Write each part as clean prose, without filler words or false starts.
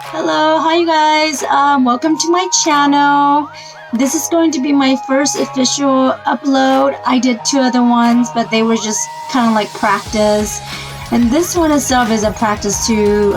Hello, hi you guys. Welcome to my channel. This is going to be my first official upload. I did two other ones, but they were just kind of like practice. And this one itself is a practice too,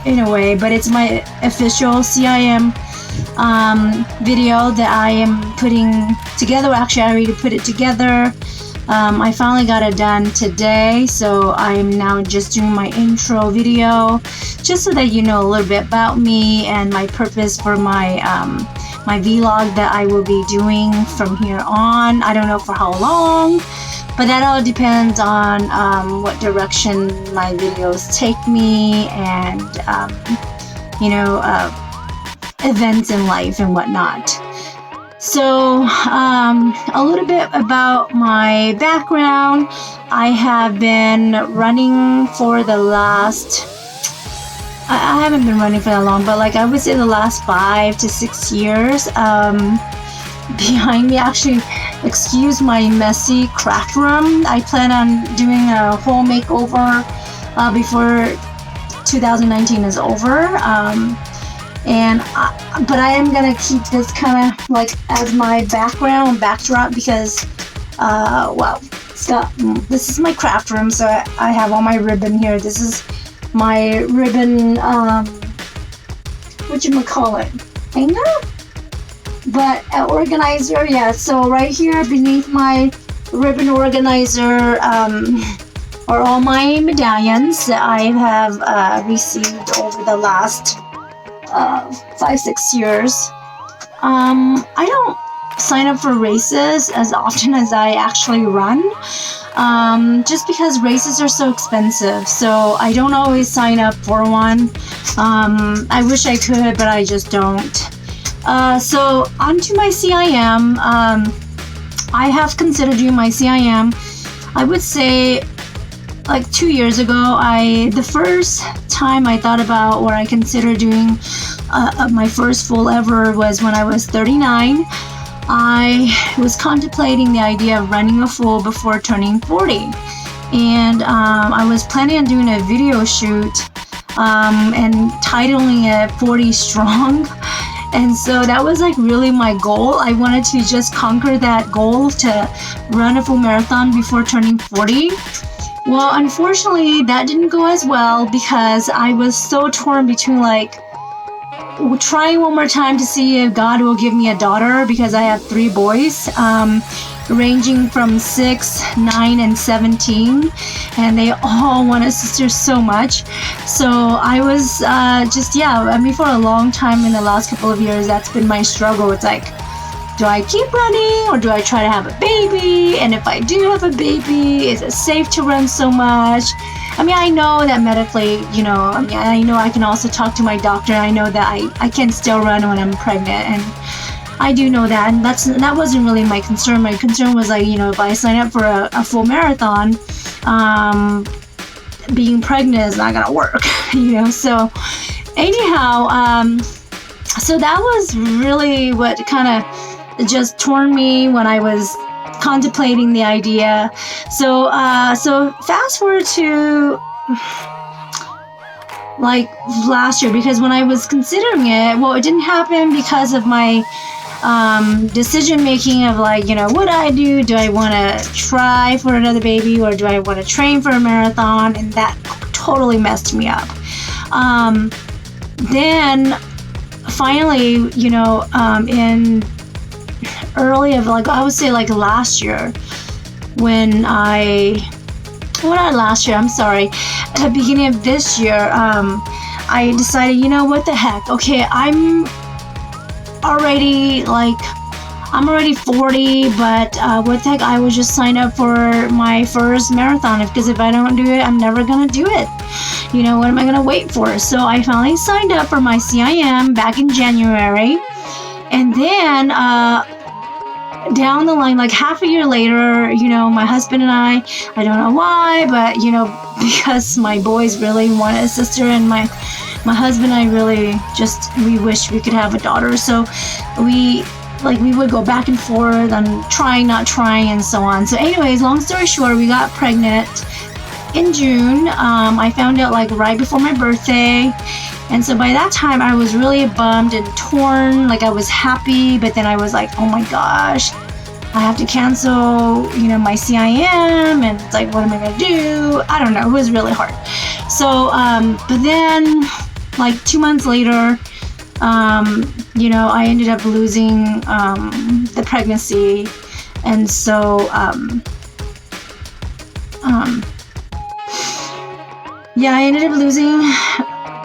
in a way, but it's my official CIM video that I am putting together. Actually, I already put it together. I finally got it done today, so I'm now just doing my intro video, just so that you know a little bit about me and my purpose for my my vlog that I will be doing from here on. I don't know for how long, but that all depends on what direction my videos take me and events in life and whatnot. So a little bit about my background. I have been running for the last, I haven't been running for that long, but like I would say the last 5 to 6 years. Behind me, actually, excuse my messy craft room. I plan on doing a whole makeover before 2019 is over. But I am gonna keep this kind of like as my background backdrop because this is my craft room, so I have all my ribbon here. This is my ribbon hanger, but organizer. Yeah, so right here beneath my ribbon organizer are all my medallions that I have received over the last 5-6 years. I don't sign up for races as often as I actually run, just because races are so expensive, so I don't always sign up for one. I wish I could, but I just don't. So onto my CIM. I have considered doing my CIM, I would say like 2 years ago. The first time I thought about or I considered doing my first full ever was when I was 39. I was contemplating the idea of running a full before turning 40, and I was planning on doing a video shoot and titling it 40 Strong. And so that was like really my goal. I wanted to just conquer that goal to run a full marathon before turning 40. Well, unfortunately, that didn't go as well because I was so torn between like trying one more time to see if God will give me a daughter, because I have 3 boys, ranging from 6, 9, and 17, and they all want a sister so much. So I was for a long time in the last couple of years, that's been my struggle. It's like, do I keep running or do I try to have a baby? And if I do have a baby, is it safe to run so much? I mean, I know that medically, I know I can also talk to my doctor. I know that I can still run when I'm pregnant, and I do know that. And that wasn't really my concern. My concern was like, if I sign up for a full marathon, being pregnant is not gonna work, So anyhow, so that was really what kind of just torn me when I was contemplating the idea. So fast forward to like last year, because when I was considering it, well, it didn't happen because of my decision making of like, what I do. Do I want to try for another baby, or do I want to train for a marathon? And that totally messed me up. Then finally, in early of like, I would say like last year, at the beginning of this year, I decided, what the heck, okay, I'm already 40, but what the heck, I would just sign up for my first marathon, because if I don't do it, I'm never gonna do it. What am I gonna wait for? So I finally signed up for my CIM back in January, and then down the line, like half a year later, my husband and I don't know why, but because my boys really want a sister, and my husband and I really we wish we could have a daughter. So we would go back and forth on trying, not trying, and so on. So anyways, long story short, we got pregnant in June. I found out like right before my birthday, And so by that time, I was really bummed and torn. Like, I was happy, but then I was like, oh my gosh, I have to cancel, my CIM, and it's like, what am I gonna do? I don't know. It was really hard. So, but then, like 2 months later, I ended up losing the pregnancy, and so, I ended up losing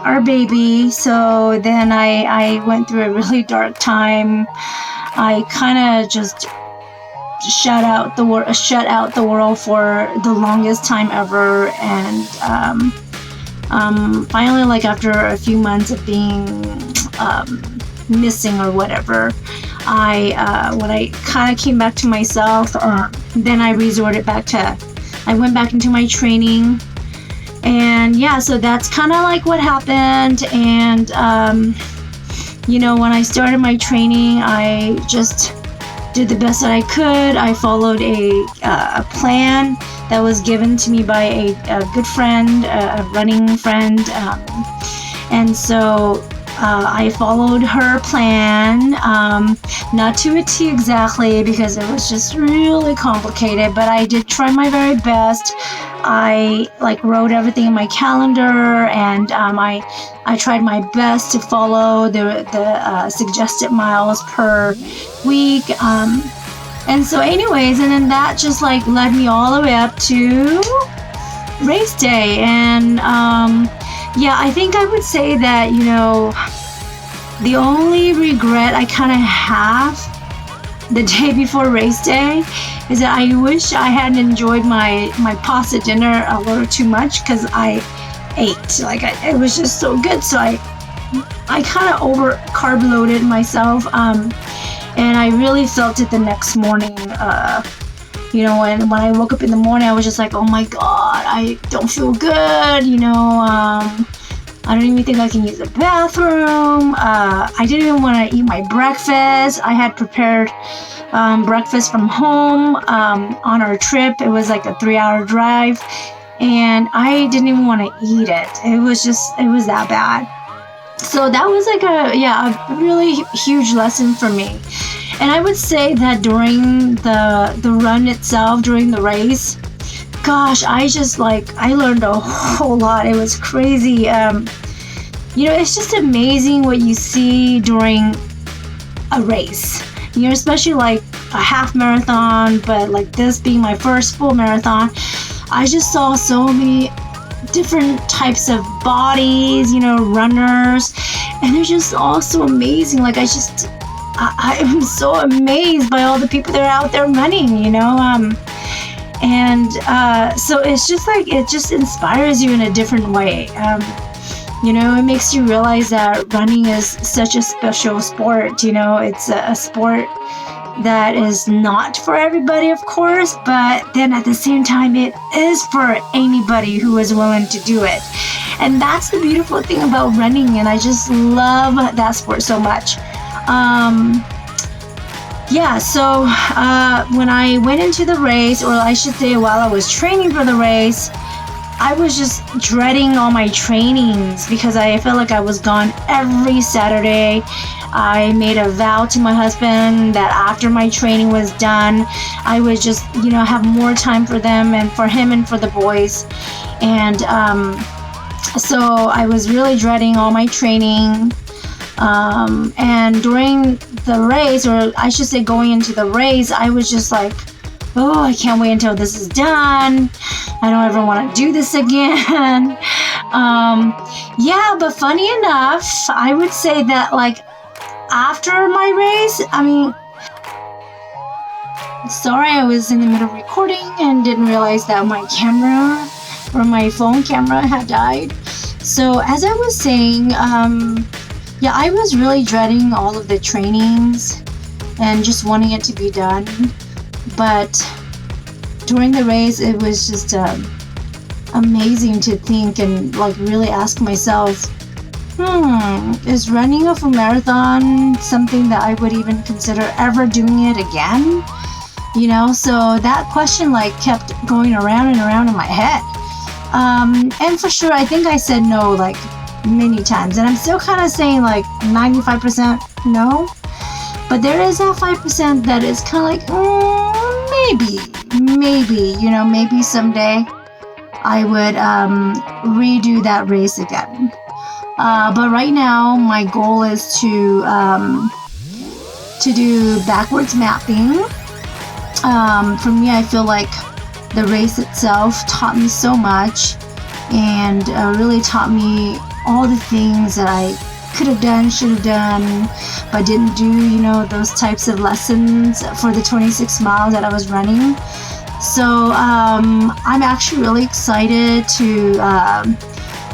our baby. So then I went through a really dark time. I kind of just shut out the world for the longest time ever, and finally, like after a few months of being missing or whatever, when I kind of came back to myself, then I went back into my training. And so that's kind of like what happened. And when I started my training, I just did the best that I could. I followed a plan that was given to me by a good friend, a running friend, and so I followed her plan, not to a T exactly, because it was just really complicated, but I did try my very best. I wrote everything in my calendar, and I tried my best to follow the suggested miles per week. And so anyways, and then that just led me all the way up to race day. And I think I would say that, the only regret I kind of have the day before race day is that I wish I hadn't enjoyed my pasta dinner a little too much, because I ate. It was just so good. So I kind of over carb loaded myself. And I really felt it the next morning. When I woke up in the morning, I was just like, oh my God, I don't feel good. I don't even think I can use the bathroom. I didn't even want to eat my breakfast. I had prepared breakfast from home on our trip. It was like a 3-hour drive, and I didn't even want to eat it. It was that bad. So that was a really huge lesson for me. And I would say that during the run itself, during the race, gosh, I learned a whole lot. It was crazy. It's just amazing what you see during a race. Especially like a half marathon, but like this being my first full marathon, I just saw so many different types of bodies, runners, and they're just all so amazing. I'm so amazed by all the people that are out there running, so it's just it just inspires you in a different way. It makes you realize that running is such a special sport. It's a sport that is not for everybody, of course, but then at the same time, it is for anybody who is willing to do it. And that's the beautiful thing about running, and I just love that sport so much. So when I went into the race, or I should say while I was training for the race, I was just dreading all my trainings because I felt like I was gone every Saturday. I made a vow to my husband that after my training was done, I would just, have more time for them and for him and for the boys. And so I was really dreading all my training. And during the race, or I should say going into the race, I was just like, oh, I can't wait until this is done. I don't ever want to do this again. But funny enough, I would say that after my race, sorry, I was in the middle of recording and didn't realize that my camera, or my phone camera, had died. So as I was saying, I was really dreading all of the trainings and just wanting it to be done. But during the race, it was just amazing to think and really ask myself, is running a full marathon something that I would even consider ever doing it again? So that question kept going around and around in my head. And for sure, I think I said no many times, and I'm still kind of saying like 95% no, but there is that 5% that is kind of like maybe maybe someday I would redo that race again. But right now my goal is to do backwards mapping. For me, I feel like the race itself taught me so much, and really taught me all the things that I could have done, should have done, but didn't do, those types of lessons for the 26 miles that I was running. So I'm actually really excited to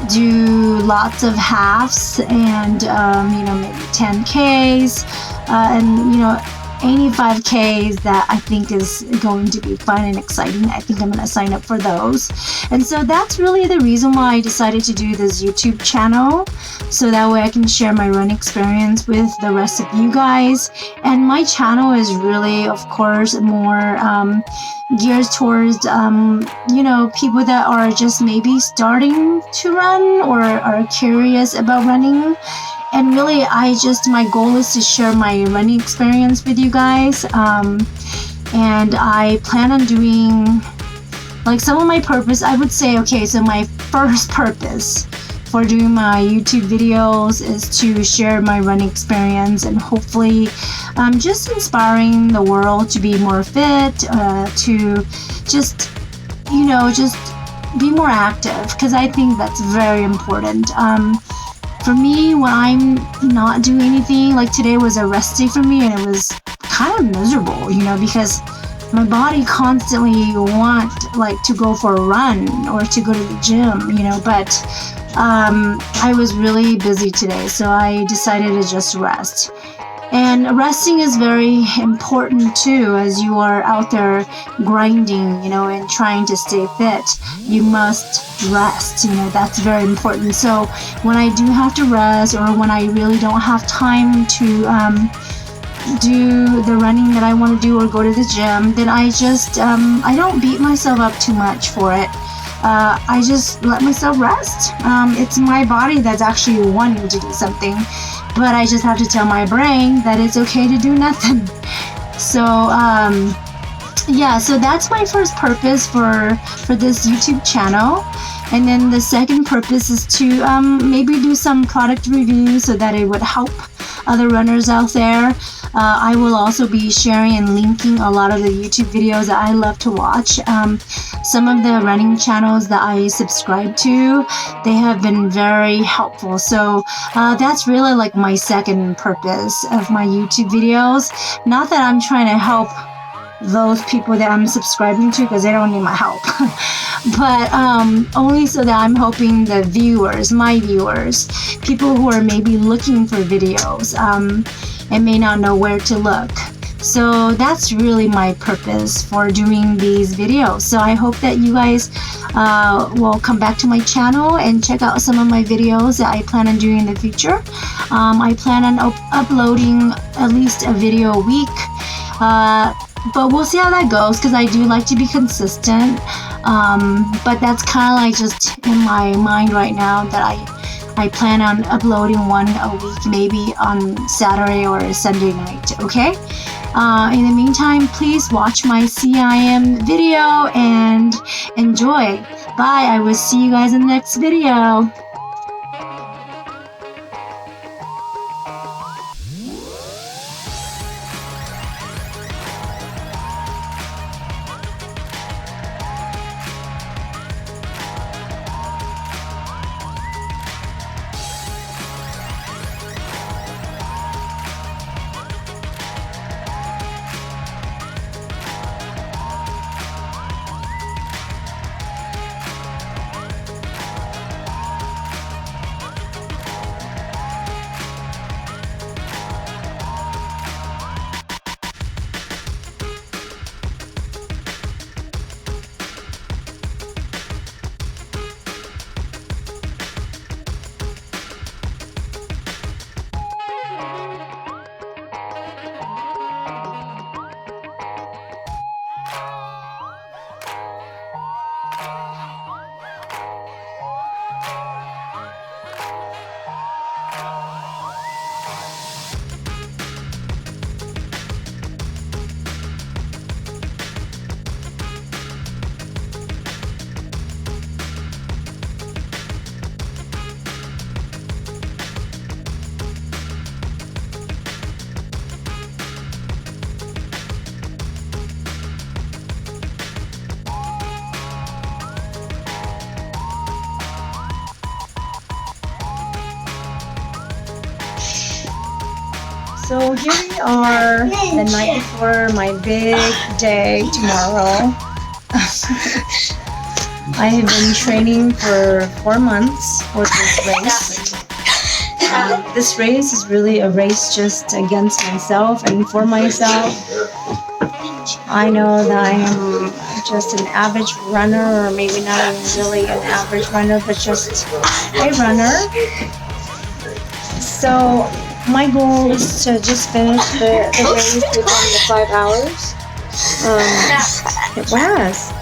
do lots of halves and, maybe 10Ks, and, 85Ks that I think is going to be fun and exciting. I think I'm going to sign up for those. And so that's really the reason why I decided to do this YouTube channel, so that way I can share my run experience with the rest of you guys. And my channel is really, of course, more geared towards, people that are just maybe starting to run or are curious about running. And really, my goal is to share my running experience with you guys. And I plan on doing, like, some of my purpose, I would say, okay, so my first purpose for doing my YouTube videos is to share my running experience and hopefully just inspiring the world to be more fit, to just be more active, because I think that's very important. For me, when I'm not doing anything, like today was a rest day for me, and it was kind of miserable, because my body constantly want like to go for a run or to go to the gym, but I was really busy today, so I decided to just rest. And resting is very important too, as you are out there grinding, and trying to stay fit. You must rest, that's very important. So when I do have to rest, or when I really don't have time to do the running that I want to do or go to the gym, then I just, I don't beat myself up too much for it. I just let myself rest. It's my body that's actually wanting to do something, but I just have to tell my brain that it's okay to do nothing. So, so that's my first purpose for this YouTube channel. And then the second purpose is to maybe do some product reviews so that it would help other runners out there. I will also be sharing and linking a lot of the YouTube videos that I love to watch. Some of the running channels that I subscribe to, they have been very helpful. So that's really like my second purpose of my YouTube videos. Not that I'm trying to help those people that I'm subscribing to, because they don't need my help. But only so that I'm helping the viewers, my viewers, people who are maybe looking for videos and may not know where to look. So that's really my purpose for doing these videos. So I hope that you guys will come back to my channel and check out some of my videos that I plan on doing in the future. I plan on uploading at least a video a week. But we'll see how that goes, because I do like to be consistent. But that's kind of like just in my mind right now, that I plan on uploading one a week, maybe on Saturday or Sunday night, okay? In the meantime, please watch my CIM video and enjoy. Bye, I will see you guys in the next video. So here we are, the night before my big day tomorrow. I have been training for 4 months for this race. This race is really a race just against myself and for myself. I know that I am just an average runner, or maybe not even really an average runner, but just a runner. So my goal is to just finish the race within the 5 hours. It was.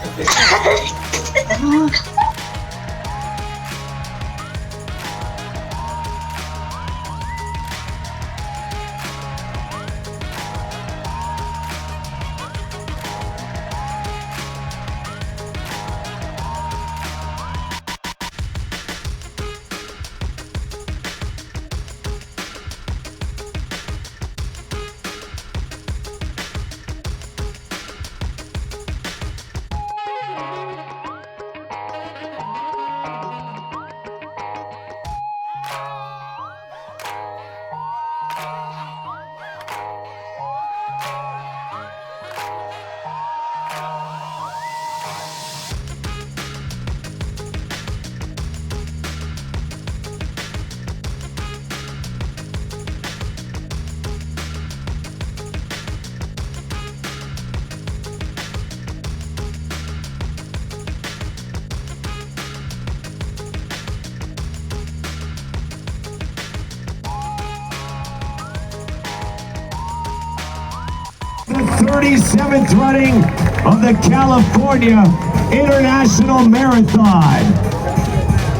The 37th running of the California International Marathon.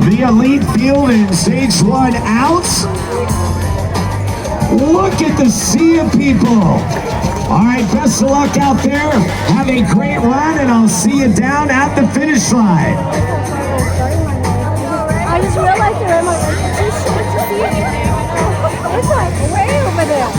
The elite field in stage 1 out. Look at the sea of people. All right, best of luck out there. Have a great run, and I'll see you down at the finish line. I just realized that I'm like, it's so much to see it. It's like way over there.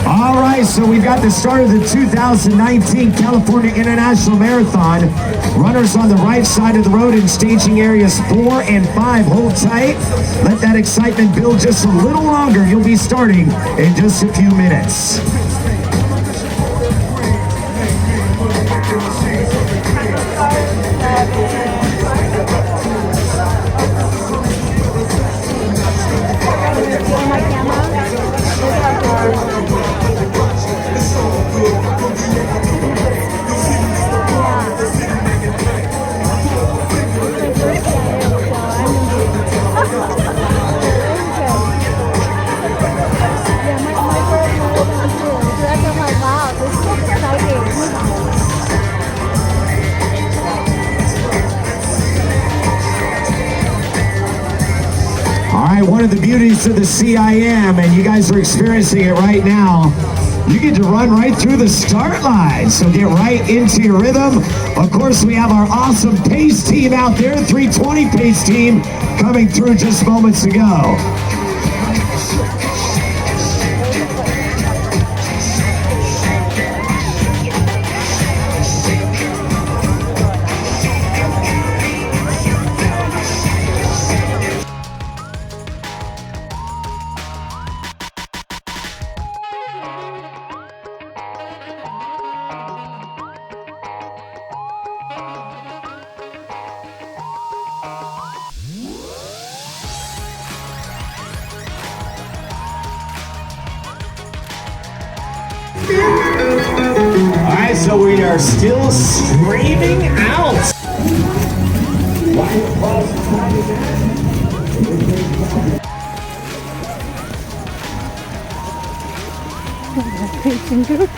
All right, so we've got the start of the 2019 California International Marathon. Runners on the right side of the road in staging areas 4 and 5. Hold tight. Let that excitement build just a little longer. You'll be starting in just a few minutes. One of the beauties of the CIM, and you guys are experiencing it right now, you get to run right through the start line. So get right into your rhythm. Of course, we have our awesome pace team out there, 320 pace team, coming through just moments ago. Alright, so we are still screaming out. Pacing group.